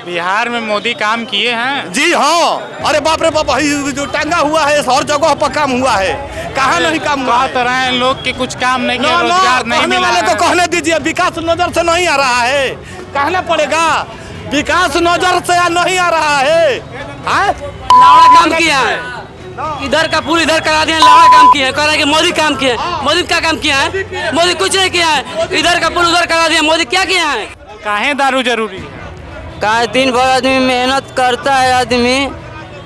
बिहार में मोदी काम किए हैं? जी हाँ, अरे बाप रे बाप, जो टांगा हुआ है हर जगह पर काम हुआ है, कहाँ नहीं काम हुआ कह तो रहे हैं लोग कि कुछ काम नहीं किया, रोजगार नहीं कहने मिला वाले है। को कहने दीजिए, विकास नजर से नहीं आ रहा है, कहना पड़ेगा विकास नजर से नहीं आ रहा है। लावड़ा काम किया है, इधर का पूरी इधर करा दिया, लावड़ा काम किया है, कह रहा है कि मोदी काम किया है। मोदी क्या काम किया है? मोदी कुछ नहीं किया है, इधर का पूरी उधर करा दिया। मोदी क्या किया है? काहे दारू जरूरी है? का दिन भर आदमी मेहनत करता है, आदमी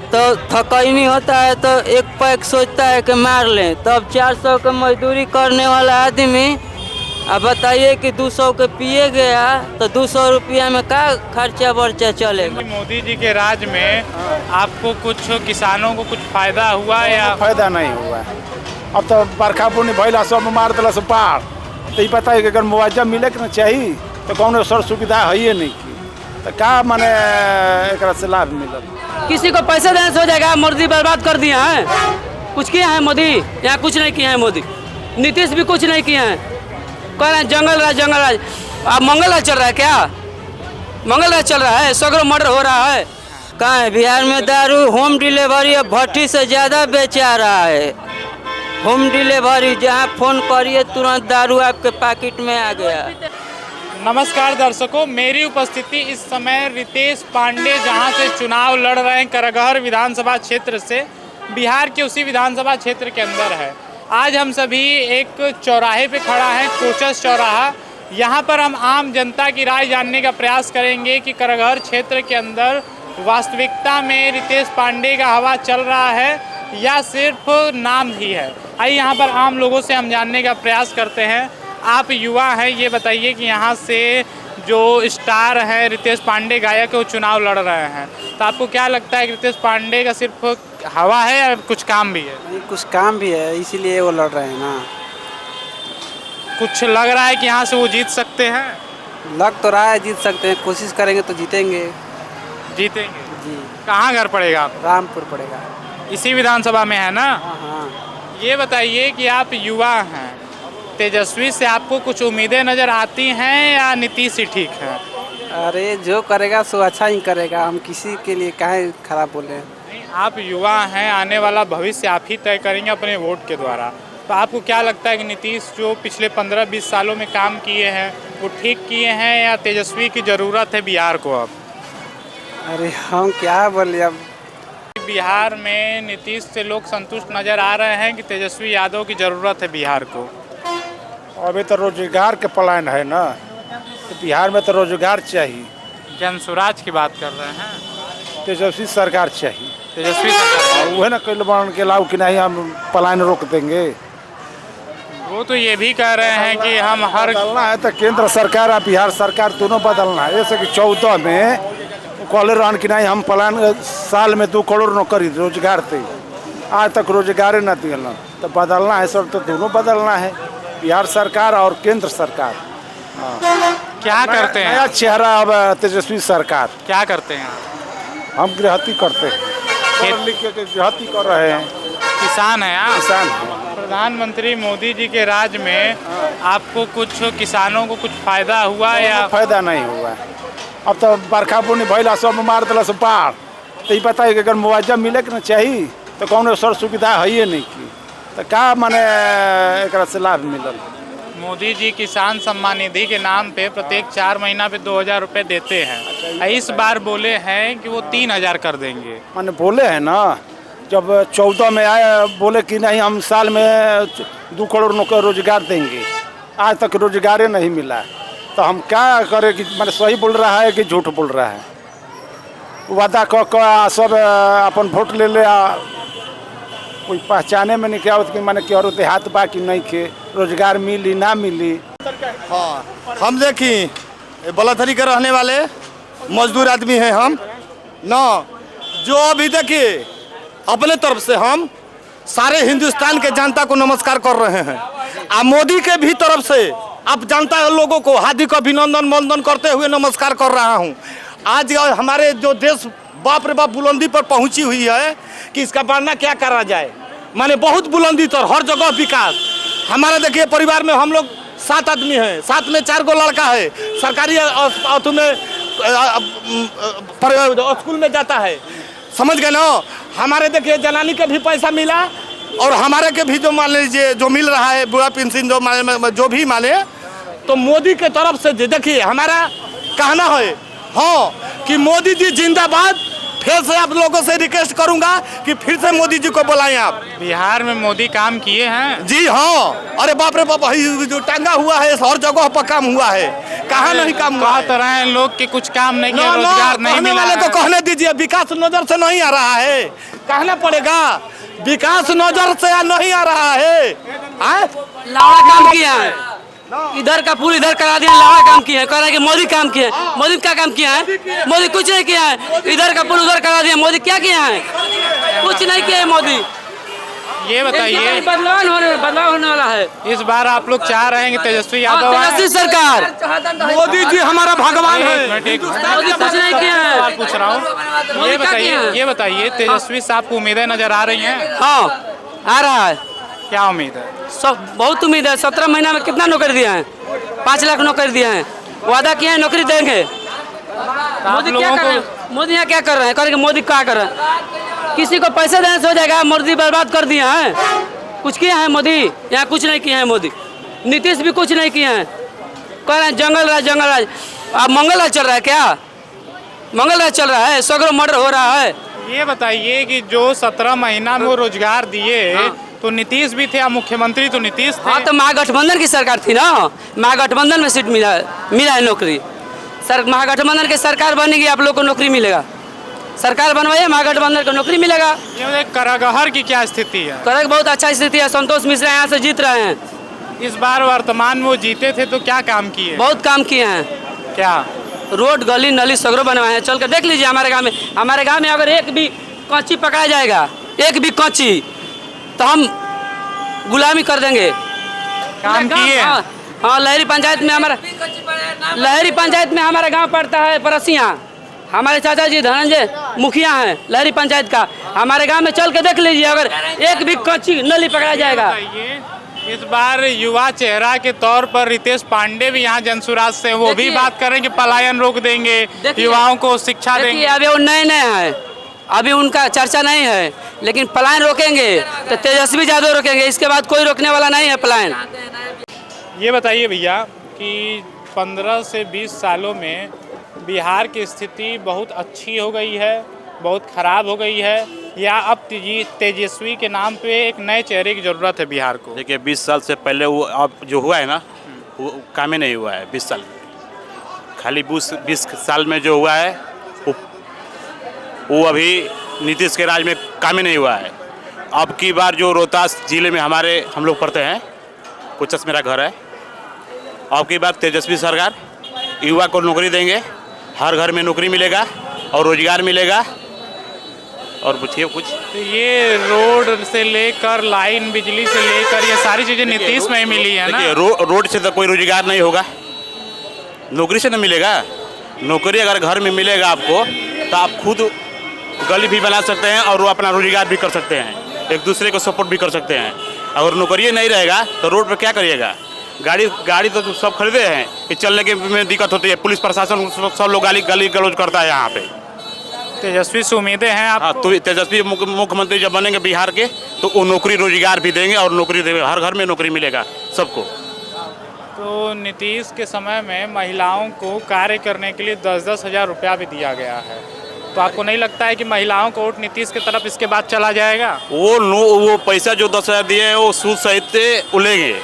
तो थकानी होता है तो एक पैक सोचता है कि मार लें, तब 400 का मजदूरी करने वाला आदमी अब बताइए कि 200 के पिए गया तो 200 रुपया में का खर्चा वर्चा चलेगा। मोदी जी के राज में आपको कुछ किसानों को कुछ फायदा हुआ या? फायदा नहीं हुआ। अब तो बरखा बुनी भैला सब मार दिला से पार, तो ये पता है कि अगर मुआवजा मिले के ना चाहिए तो कौन सर सुविधा है ही नहीं की, तो क्या माने एक से लाभ मिलल। किसी को पैसे देने से हो जाएगा? मोदी बर्बाद कर दिया है, कुछ किया है मोदी? यहाँ कुछ नहीं किया है मोदी। नीतीश भी कुछ नहीं किया है, कह रहे हैं जंगल राज जंगल राज। अब मंगल राज चल रहा है क्या? मंगल राज चल रहा है, सगरो मर्डर हो रहा है। कहाँ है बिहार में दारू होम डिलीवरी अब भट्टी से ज़्यादा बेचा रहा है। होम डिलीवरी जहाँ फ़ोन करिए तुरंत दारू आपके पैकेट में आ गया। नमस्कार दर्शकों, मेरी उपस्थिति इस समय रितेश पांडे जहां से चुनाव लड़ रहे हैं करगहर विधानसभा क्षेत्र से, बिहार के उसी विधानसभा क्षेत्र के अंदर है। आज हम सभी एक चौराहे पे खड़ा हैं, कोचस चौराहा। यहाँ पर हम आम जनता की राय जानने का प्रयास करेंगे कि करगहर क्षेत्र के अंदर वास्तविकता में रितेश पांडे का हवा चल रहा है या सिर्फ नाम ही है। आइए यहाँ पर आम लोगों से हम जानने का प्रयास करते हैं। आप युवा हैं, ये बताइए कि यहाँ से जो स्टार है रितेश पांडे गायक, वो चुनाव लड़ रहे हैं, तो आपको क्या लगता है कि रितेश पांडे का सिर्फ हवा है या कुछ काम भी है? नहीं, कुछ काम भी है, इसीलिए वो लड़ रहे हैं ना। कुछ लग रहा है कि यहाँ से वो जीत सकते हैं? लग तो रहा है जीत सकते हैं, कोशिश करेंगे तो जीतेंगे। जीतेंगे जी। कहाँ घर पड़ेगा? रामपुर पड़ेगा। इसी विधानसभा में है ना? हाँ हाँ। ये बताइए कि आप युवा हैं, तेजस्वी से आपको कुछ उम्मीदें नज़र आती हैं या नीतीश ही ठीक है? अरे जो करेगा सो अच्छा ही करेगा, हम किसी के लिए काहे खराब बोले। आप युवा हैं, आने वाला भविष्य आप ही तय करेंगे अपने वोट के द्वारा, तो आपको क्या लगता है कि नीतीश जो पिछले 15-20 सालों में काम किए हैं वो ठीक किए हैं या तेजस्वी की ज़रूरत है बिहार को अब? अरे हम क्या बोले अब। बिहार में नीतीश से लोग संतुष्ट नज़र आ रहे हैं कि तेजस्वी यादव की ज़रूरत है बिहार को? अभी तो रोजगार के प्लान है ना, तो बिहार में तो रोजगार चाहिए। जन स्वराज की बात कर रहे हैं? तेजस्वी सरकार चाहिए। तेजस्वी सरकार वह ना कई बन के लाओ कि नहीं हम प्लान रोक देंगे। वो तो ये भी कह रहे हैं कि हम हर बदलना है तो केंद्र सरकार और बिहार सरकार दोनों बदलना है। जैसे कि 14 में कहले रहन कि नहीं हम प्लान साल में 2 करोड़ नौकरी रोजगार थे, आज तक रोजगार न दिलन, तो बदलना है सर, तो दोनों बदलना है, बिहार सरकार और केंद्र सरकार। क्या करते हैं? नया चेहरा अब तेजस्वी सरकार। क्या करते हैं? हम गृहस्थी करते हैं, पढ़ लिख के गृहस्थी कर रहे हैं। किसान है आप? किसान। प्रधानमंत्री मोदी जी के राज में आपको कुछ किसानों को कुछ फायदा हुआ या? फायदा नहीं हुआ। अब तो बरखा बुनी भैला सब मार दिला से पार, तो ये पता है कि अगर मुआवजा मिले के ना चाहिए तो कौन सर सुविधा है ही नहीं की, तो क्या माने एक से लाभ मिलल। मोदी जी किसान सम्मान निधि के नाम पे प्रत्येक 4 महीना पे 2000 रुपये देते हैं। इस बार बोले हैं कि वो 3000 कर देंगे। माने बोले हैं ना, जब 14 में आए बोले कि नहीं हम साल में 2 करोड़ नौकरी रोजगार देंगे, आज तक रोजगार नहीं मिला, तो हम क्या करें कि मैंने सही बोल रहा है कि झूठ बोल रहा है। वादा क सब अपन वोट ले ले, कोई पहचाने में नहीं क्या कि मैंने कि और देहात बा कि नहीं के रोजगार मिली ना मिली। हाँ, हम देखी बलथरी के रहने वाले मजदूर आदमी हैं हम ना, जो अभी देखिए अपने तरफ से हम सारे हिंदुस्तान के जनता को नमस्कार कर रहे हैं, और मोदी के भी तरफ से अब जनता लोगों को हार्दिक अभिनंदन वंदन करते हुए नमस्कार कर रहा हूं। आज हमारे जो देश बाप रे बाप बुलंदी पर पहुंची हुई है कि इसका बढ़ना क्या करा जाए, माने बहुत बुलंदी पर हर जगह विकास। हमारा देखिए परिवार में हम लोग 7 आदमी हैं, 7 में 4 गो लड़का है, सरकारी में स्कूल में जाता है, समझ गए ना। हमारे देखिए जनानी के भी पैसा मिला और हमारे के भी जो मान लीजिए जो मिल रहा है बुढ़ा पेंशन जो भी माने, तो मोदी के तरफ से देखिए हमारा कहना है हाँ कि मोदी जी जिंदाबाद। फिर से आप लोगों से रिक्वेस्ट करूंगा कि फिर से मोदी जी को बुलाएं आप। बिहार में मोदी काम किए हैं जी हाँ, अरे बाप रे बाप, जो टांगा हुआ है हर जगह पर काम हुआ है, कहाँ नहीं काम हुआ कह तो रहे हैं लोग कि कुछ काम नहीं किया, रोजगार नहीं मिला वाले को कहने दीजिए, विकास नजर से नहीं आ रहा है, कहना पड़ेगा विकास नजर से नहीं आ रहा है। लावड़ा काम किया है, इधर का पुल इधर करा दिया, लावड़ा काम किया है, कह रहे हैं कि मोदी काम किया है। मोदी क्या काम किया है? मोदी कुछ नहीं किया है। इधर का पुल उधर करा दिया, मोदी क्या किया है? कुछ नहीं किया है मोदी। ये बताइए, बदलाव होने वाला है इस बार आप लोग चाह रहे हैं कि तेजस्वी यादव आए? तेजस्वी सरकार, मोदी जी हमारा भगवान है। मोदी कुछ नहीं किया है। सवाल पूछ रहा हूँ, ये बताइए तेजस्वी साहब को उम्मीदें नजर आ रही हैं? हाँ आ रहा है। क्या उम्मीद है? सब बहुत उम्मीद है। 17 महीना में कितना नौकरी दिया है? 5 लाख नौकरी दिया है, वादा किया है नौकरी देंगे। मोदी क्या कर रहे हैं? मोदी यहाँ क्या कर रहे हैं? करेंगे मोदी क्या कर रहे हैं? किसी को पैसे देने से हो जाएगा? मोदी बर्बाद कर दिया है। कुछ किया है मोदी? यहाँ कुछ नहीं किया है मोदी। नीतीश भी कुछ नहीं किया है, कह रहे हैं जंगल राज जंगल राज। अब मंगल राज चल रहा है क्या? मंगल राज चल रहा है, सगरों मर्डर हो रहा है। ये बताइए कि जो 17 महीना में वो रोजगार दिए तो नीतीश भी थे, मुख्यमंत्री तो नीतीश थे। हाँ तो महागठबंधन की सरकार थी ना, महागठबंधन में सीट मिला है नौकरी। महागठबंधन की सरकार बनेगी, आप लोग को नौकरी मिलेगा। सरकार बनवाइए, महागठबंधन को नौकरी मिलेगा। ये करागहर की क्या स्थिति है? करक बहुत अच्छा स्थिति है। संतोष मिश्रा यहाँ से जीत रहे हैं। इस बार वर्तमान में वो जीते थे तो क्या काम किए? बहुत काम किए हैं। क्या? रोड गली नली सगरों बनवाए हैं। चल कर देख लीजिए हमारे गाँव में। हमारे गाँव में अगर एक भी कच्ची पकड़ा जाएगा, एक भी कच्ची, तो हम गुलामी कर देंगे। काम किए? हाँ लहरी पंचायत में हमारा गांव पड़ता है परसिया। हमारे चाचा जी धनंजय मुखिया हैं लहरी पंचायत का। हमारे गांव में चल के देख लीजिए, अगर एक भी कच्ची नली पकड़ा जाएगा। इस बार युवा चेहरा के तौर पर रितेश पांडे भी यहाँ जनसुराज से, वो भी बात कर रहे हैं कि पलायन रोक देंगे, युवाओं को शिक्षा देंगे। अभी वो नए हैं, अभी उनका चर्चा नहीं है, लेकिन पलायन रोकेंगे तो तेजस्वी यादव रोकेंगे। इसके बाद कोई रोकने वाला नहीं है पलायन। ये बताइए भैया कि 15 से 20 सालों में बिहार की स्थिति बहुत अच्छी हो गई है, बहुत ख़राब हो गई है, या अब तेजस्वी के नाम पे एक नए चेहरे की ज़रूरत है बिहार को? देखिए 20 साल से पहले वो अब जो हुआ है ना, वो काम ही नहीं हुआ है 20 साल। खाली 20 साल में जो हुआ है वो अभी नीतीश के राज में काम ही नहीं हुआ है। अब की बार जो रोहतास जिले में हम लोग पढ़ते हैं, पुचस मेरा घर है, अब की बार तेजस्वी सरकार युवा को नौकरी देंगे, हर घर में नौकरी मिलेगा और रोजगार मिलेगा। और पूछिए कुछ। तो ये रोड से लेकर लाइन, बिजली से लेकर ये सारी चीज़ें नीतीश में ही मिली है ना? रोड से तो कोई रोजगार नहीं होगा, नौकरी से ना मिलेगा। नौकरी अगर घर में मिलेगा आपको तो आप खुद गली भी बना सकते हैं और वो अपना रोजगार भी कर सकते हैं, एक दूसरे को सपोर्ट भी कर सकते हैं। अगर नौकरी नहीं रहेगा तो रोड पर क्या करिएगा? गाड़ी तो सब खरीदे हैं कि चलने के में दिक्कत होती है, पुलिस प्रशासन सब लोग गाली गलौज करता है यहाँ पे। तेजस्वी से उम्मीदें हैं आप? हाँ, तो तेजस्वी मुख्यमंत्री जब बनेंगे बिहार के तो वो नौकरी रोजगार भी देंगे और नौकरी देंगे, हर घर में नौकरी मिलेगा सबको। तो नीतीश के समय में महिलाओं को कार्य करने के लिए 10-10 हज़ार रुपया भी दिया गया है, तो आपको नहीं लगता है कि महिलाओं को वोट नीतीश की तरफ इसके बाद चला जाएगा? वो पैसा जो 10,000 दिए हैं वो सूद सहित लेंगे,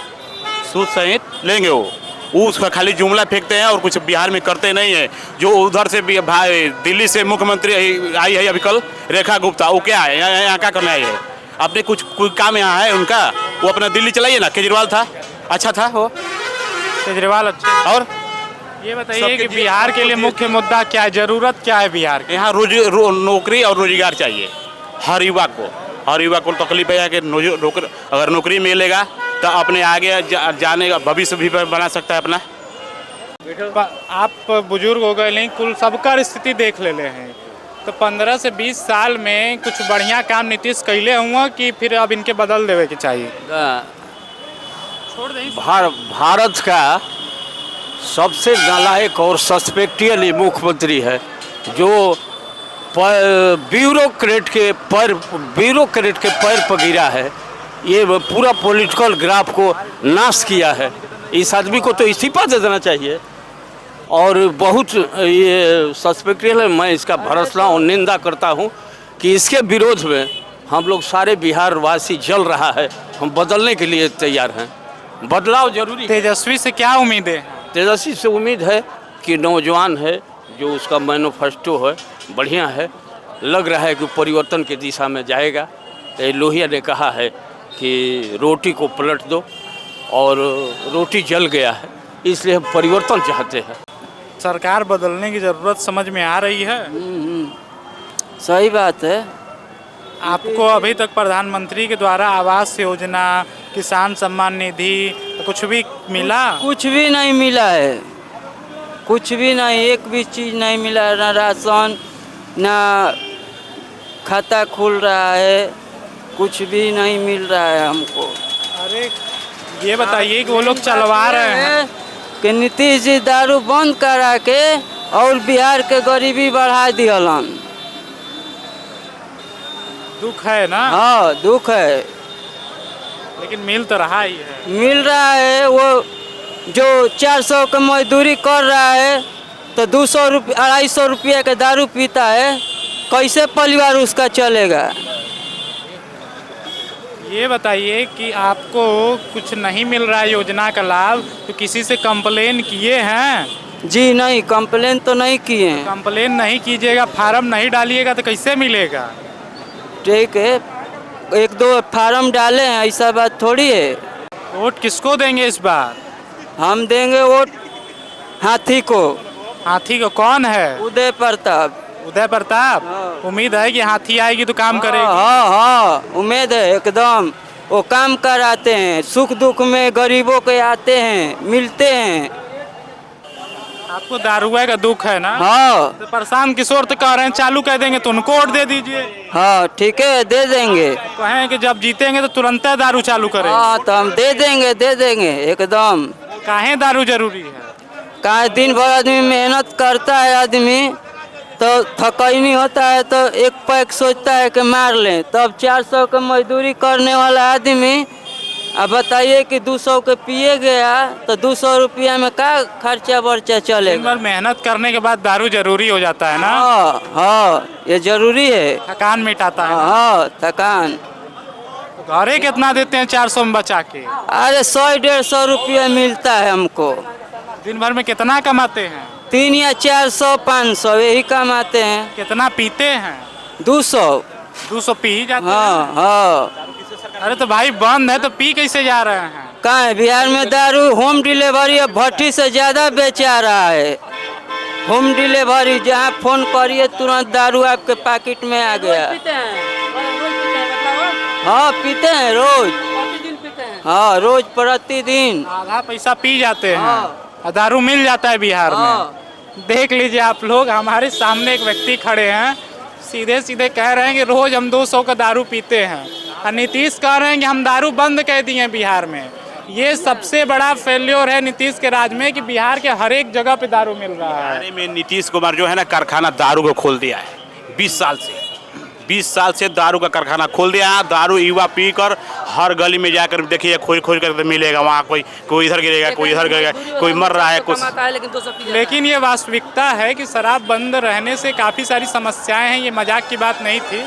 सूद सहित लेंगे। वो उसका खाली जुमला फेंकते हैं और कुछ बिहार में करते नहीं है। जो उधर से भी भाई दिल्ली से मुख्यमंत्री आई है अभी कल, रेखा गुप्ता, वो क्या है यहाँ क्या करने आई है? अपने कोई काम यहाँ है उनका? वो अपना दिल्ली चलाइए ना, केजरीवाल था, अच्छा था वो केजरीवाल अच्छा। और ये बताइए कि बिहार के लिए मुख्य मुद्दा क्या है, ज़रूरत क्या है बिहार की? यहाँ नौकरी और रोजगार चाहिए हर युवा को। हर युवा को तकलीफ है कि अगर नौकरी मिलेगा तो अपने आगे जाने का भविष्य भी बना सकता है अपना। आप बुजुर्ग हो गए, लेकिन कुल सबका स्थिति देख ले हैं, तो 15 से 20 साल में कुछ बढ़िया काम नीतीश कैले हुआ कि फिर अब इनके बदल देवे के चाहिए? भारत का सबसे नालायक और सस्पेक्टियल ये मुख्यमंत्री है जो ब्यूरोक्रेट के पैर पर गिरा है। ये पूरा पॉलिटिकल ग्राफ को नाश किया है। इस आदमी को तो इस्तीफा दे देना चाहिए। और बहुत ये सस्पेक्टियल है। मैं इसका भर्त्सना और निंदा करता हूँ कि इसके विरोध में हम लोग सारे बिहार वासी जल रहा है। हम बदलने के लिए तैयार हैं। बदलाव जरूरी है। तेजस्वी से क्या उम्मीद है? तेजस्वी से उम्मीद है कि नौजवान है, जो उसका मैनिफेस्टो है बढ़िया है, लग रहा है कि परिवर्तन की दिशा में जाएगा। लोहिया ने कहा है कि रोटी को पलट दो और रोटी जल गया है, इसलिए हम परिवर्तन चाहते हैं। सरकार बदलने की ज़रूरत समझ में आ रही है? सही बात है। आपको अभी तक प्रधानमंत्री के द्वारा आवास योजना, किसान सम्मान निधि कुछ भी मिला? कुछ भी नहीं मिला है, कुछ भी नहीं, एक भी चीज़ नहीं मिला है। ना राशन, ना खाता खुल रहा है, कुछ भी नहीं मिल रहा है हमको। अरे ये बताइए कि वो लोग चलवा रहे हैं कि नीतीश जी दारू बंद करा के और बिहार के गरीबी बढ़ा दियलन। दुख है ना? हाँ दुख है, लेकिन मिल तो रहा ही है। मिल रहा है। वो जो 400 का मजदूरी कर रहा है तो 200 रुपये 250 रुपये का दारू पीता है, कैसे परिवार उसका चलेगा? ये बताइए कि आपको कुछ नहीं मिल रहा है योजना का लाभ, तो किसी से कंप्लेन किए हैं? जी नहीं, कंप्लेन तो नहीं किए हैं। कंप्लेन नहीं कीजिएगा, फार्म नहीं डालिएगा तो कैसे मिलेगा? ठीक है, एक दो फार्म डाले हैं, ऐसा बात थोड़ी है। वोट किसको देंगे इस बार? हम देंगे वोट हाथी को। हाथी को? कौन है? उदय प्रताप। उदय प्रताप? हाँ। उम्मीद है कि हाथी आएगी तो काम करेगी? हाँ हाँ, उम्मीद है एकदम। वो काम कराते हैं, सुख दुख में गरीबों के आते हैं, मिलते हैं। आपको दारुआ का दुख है ना? हाँ तो प्रशांत किशोर तो कह रहे हैं चालू कर देंगे, तो उनको वोट दे दीजिए। हाँ ठीक है, दे देंगे। कहें कि जब जीतेंगे तो तुरंत दारू चालू करेंगे। हाँ तो हम दे देंगे एकदम। काहे दारू जरूरी है? कहाँ दिन भर आदमी मेहनत करता है, आदमी तो थकानी होता है तो एक पैक सोचता है कि मार लें, तब 400 का मजदूरी करने वाला आदमी अब बताइए कि 200 के पिए गया तो 200 रुपया में क्या खर्चा वर्चा चलेगा? मेहनत करने के बाद दारू जरूरी हो जाता है ना? हाँ हाँ, ये जरूरी है। थकान मिटाता है। हाँ थकान। घरे कितना देते हैं 400 में बचा के? अरे 100-150 रुपया मिलता है हमको। दिन भर में कितना कमाते हैं? 3 या 400-500 यही कमाते हैं। कितना पीते हैं? 200 पी ही जाते हैं? हाँ हाँ। अरे तो भाई बंद है तो पी कैसे जा रहे हैं? कहाँ है बिहार में दारू? होम डिलीवरी अब भट्टी से ज़्यादा बेचा रहा है। होम डिलीवरी, जहाँ फोन करिए तुरंत दारू आपके पैकेट में आ गया। हाँ पीते हैं रोज। हाँ रोज प्रतिदिन आधा पैसा पी जाते हैं। हाँ। और दारू मिल जाता है बिहार हाँ। में। देख लीजिए आप लोग, हमारे सामने एक व्यक्ति खड़े हैं, सीधे सीधे कह रहे हैं कि रोज हम 200 का दारू पीते हैं। और नीतीश कह रहे हैं कि हम दारू बंद कर दिए हैं बिहार में। ये सबसे बड़ा फेल्योर है नीतीश के राज में कि बिहार के हर एक जगह पे दारू मिल रहा है। बिहार में नीतीश कुमार जो है ना, कारखाना दारू को खोल दिया है। 20 साल से दारू का कारखाना खोल दिया है। दारू युवा पीकर हर गली में जाकर देखिए, खोज कर मिलेगा वहाँ। कोई इधर गिरेगा, कोई इधर गिरेगा, कोई मर रहा है कुछ। लेकिन ये वास्तविकता है कि शराब बंद रहने से काफ़ी सारी समस्याएं हैं। ये मजाक की बात नहीं थी।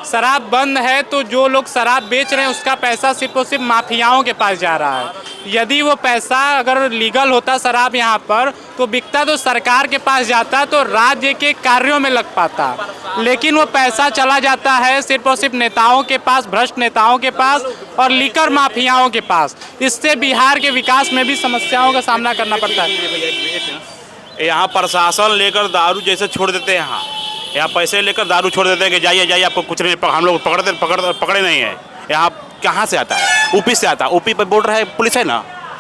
शराब बंद है तो जो लोग शराब बेच रहे हैं उसका पैसा सिर्फ और सिर्फ माफियाओं के पास जा रहा है। यदि वो पैसा अगर लीगल होता शराब यहाँ पर तो बिकता तो सरकार के पास जाता, तो राज्य के कार्यों में लग पाता। लेकिन वो पैसा चला जाता है सिर्फ और सिर्फ नेताओं के पास, भ्रष्ट नेताओं के पास और लीकर माफियाओं के पास। इससे बिहार के विकास में भी समस्याओं का सामना करना पड़ता है। यहाँ प्रशासन लेकर दारू जैसे छोड़ देते हैं। यहाँ पैसे लेकर दारू छोड़ देते हैं कि जाइए आपको कुछ नहीं, हम लोग पकड़े नहीं है। यहाँ कहाँ से आता है? यूपी से आता है। यूपी पर बॉर्डर है, पुलिस है ना,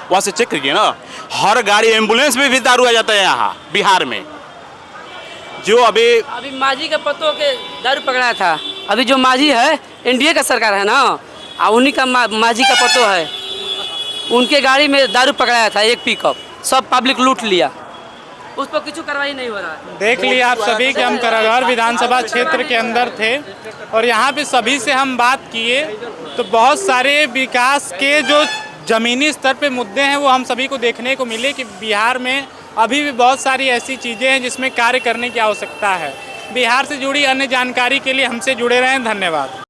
वहाँ से चेक करिए ना। हर गाड़ी एम्बुलेंस में भी दारू आ जाता है यहाँ बिहार में। जो अभी मांझी के पत्तों के दारू पकड़ाया था। अभी जो मांझी है एनडीए का सरकार है ना, उन्हीं का मांझी का पत्तो है। उनके गाड़ी में दारू पकड़ाया था, एक पिकअप सब पब्लिक लूट लिया, उस पर कुछ कार्रवाई नहीं हो रहा है। देख लिया आप सभी कि हम कराघर विधानसभा क्षेत्र के अंदर थे और यहाँ पे सभी से हम बात किए तो बहुत सारे विकास के जो ज़मीनी स्तर पे मुद्दे हैं वो हम सभी को देखने को मिले कि बिहार में अभी भी बहुत सारी ऐसी चीज़ें हैं जिसमें कार्य करने की आवश्यकता है। बिहार से जुड़ी अन्य जानकारी के लिए हमसे जुड़े रहें। धन्यवाद।